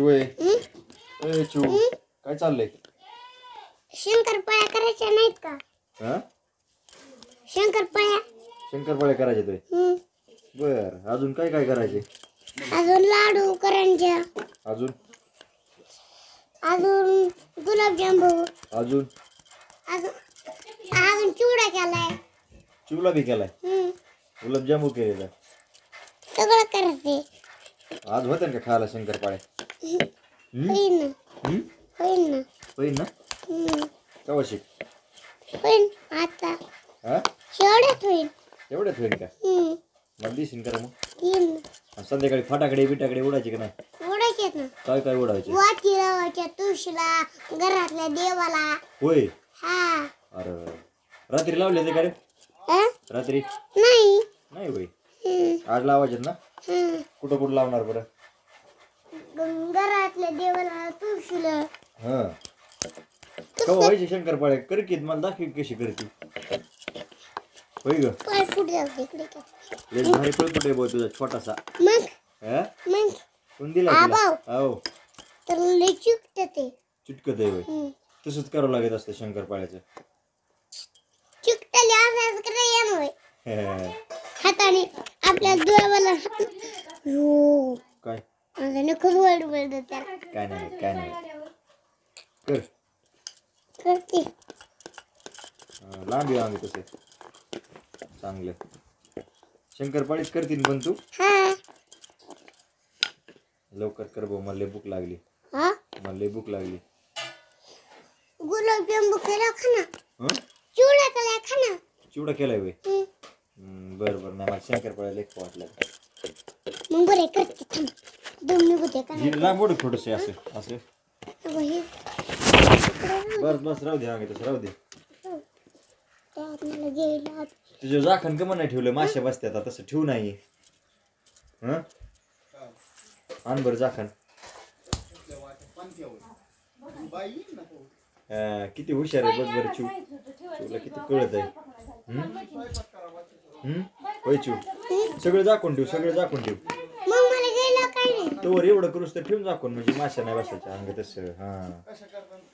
चिवय ए चिव काय चाललंय? शंकरपाळ्या करायच्या नाहीत का? हा शंकरपाळ्या करायचे तुय? बर अजून काय काय करायचे? अजून लाडू करंज्या, अजून अजून गुलाबजामुन, अजून अजून अजून चिवडा केलाय. चिवला बी केलाय, गुलाबजामू केलेला. सगळं करायचे. आज होत्या का खायला शंकरपाळ्या? होईन ना. होईन ना. होईन ना? केव्हा शिक? होईन आता. हा शेवड्यात होईन. एवढ्यात होईन का? मला दिसीन करा मग. येईन ना. संध्याकाळी फटाकडे बिटाकडे उडायचे का नाही? उडायचेत ना. काय काय उडायचे? वाती लावायच्या तुळशीला, घरातल्या देवाला. होय. हा. अरे रात्री लावले ते का रे? रात्री नाही. नाही होय. आज लावायचे ना? कुठं कुठं लावणार बरं? घरातल्या देवाला, तुळशीला. हा कवा व्हायचे शंकरपाळे? कर की मला दाखव कशी करते. होय ग. पाय फुट जाऊ इकडे. एक भारी पळपट आहे तुझा छोटासा. मग हा मग कोण दिला तुला? हो तर लय चिकट ते. चिटकत आहे होय. तसंच करावं लागत असतं शंकरपाळ्याचं. चिकटले असं करायला होय. हाताने आपल्या देवाला हो काय आणि खूप वेळ वेळ त्याला. काय नाही काय नाही कर करते. लांबी आम्ही तसे चांगलं शंकरपाळीच करतील पण तू. हा लवकर कर भाऊ मला लय भूक लागली. हा मला लय भूक लागली. गुलाबजामुन केला खाना. चिवडा केला खाना. चिवडा केलाय होय. बरं बरं नाही मला शंकरपाळ्या लय वाटलं. मग बरं करते थांब. 2 मिनिट का. ही लांब ओढ थोडंसं असं असं. बस बस राहू दे आम्ही तसं राहू दे. तुझं जाखण कम नाही ठेवलं? माश्या बसत्यात तसं ठेवू नाही. आण बरं जाखण. किती हुशार आहे बघ बरं चिव. चिवला किती कळत आहे. होय चिव सगळं झाकून ठेव, सगळं झाकून ठेव. तोवर एवढं करूस तर ठेवून झाकून म्हणजे माश्या नाही बसायच्या अंग तसं. हा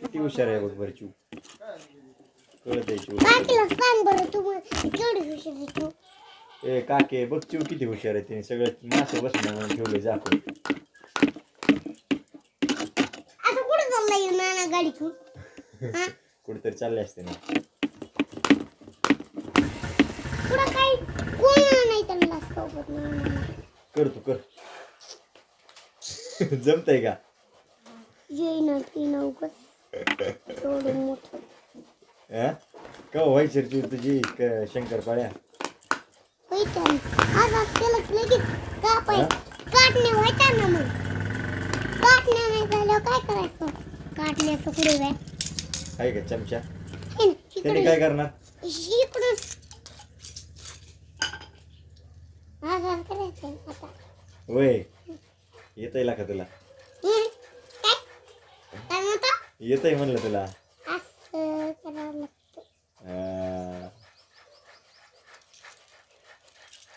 किती हुशार आहे बघ बरं चिव. कळत आहे चिव. ए काके बघ चिव किती हुशार आहे. तिने सगळं मासे बसण्या म्हणून ठेवले झाकून. कुठेतरी चालले असते ना. कर तू कर. जमतय का? का व्हायची तुझी शंकरपाळ्या? काय करायचं? काटण्याचं पुढे आहे का चमचा? त्याने काय करणार? होय येतय का तुला? येतय म्हणलं तुला.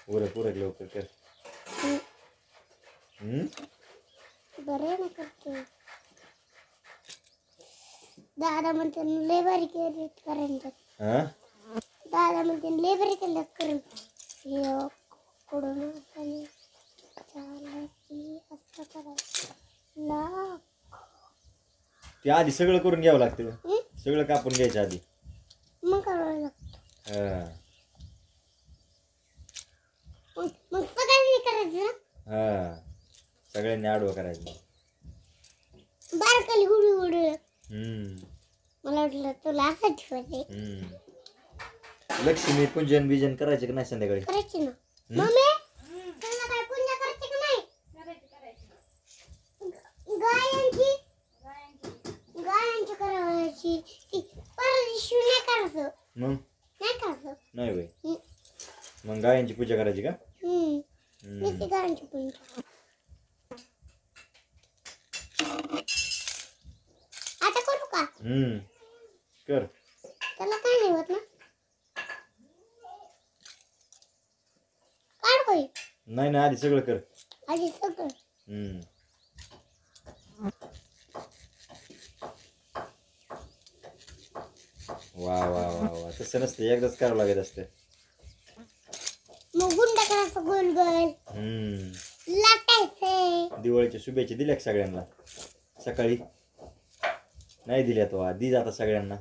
उरक उरक लवकर कर. बरे ना करते. दादा म्हणते लय भारी करायचं. दादा म्हणते लय भारी केलं करून. कडून असं करायचं. ते आधी सगळं करून घ्यावं लागतं. सगळं कापून घ्यायचं आधी मग करावं लागतं. मग सगळ्यांनी करायचं. सगळ्यांनी आडवं करायचं. बारकाली हुडी हुडी. मला वाटलं तुला असं ठेवायचं. लक्ष्मी पूजन बिजन करायचे का नाही संध्याकाळी? करायचे ना. मम्मी संध्याकाळी पूजा करायची का नाही? गायांची करायची. परदिवशी नाही करायचं. मग नाही करायचं. नाही होय. मग गायांची पूजा करायची का? गायांची पूजा. आता करू का? कर. त्याला काय नाही होत ना. काढ होय. नाही ना आधी सगळं कर. आधी सगळं. वा वा वा वा, तसं नसतं, एकदाच करावं लागत असतं. मग गुंड करायचं गोल गोल लाटायचंय. दिवाळीच्या शुभेच्छा दिल्या का सगळ्यांना? सकाळी नाही दिल्या तो, दी जाता सगळ्यांना.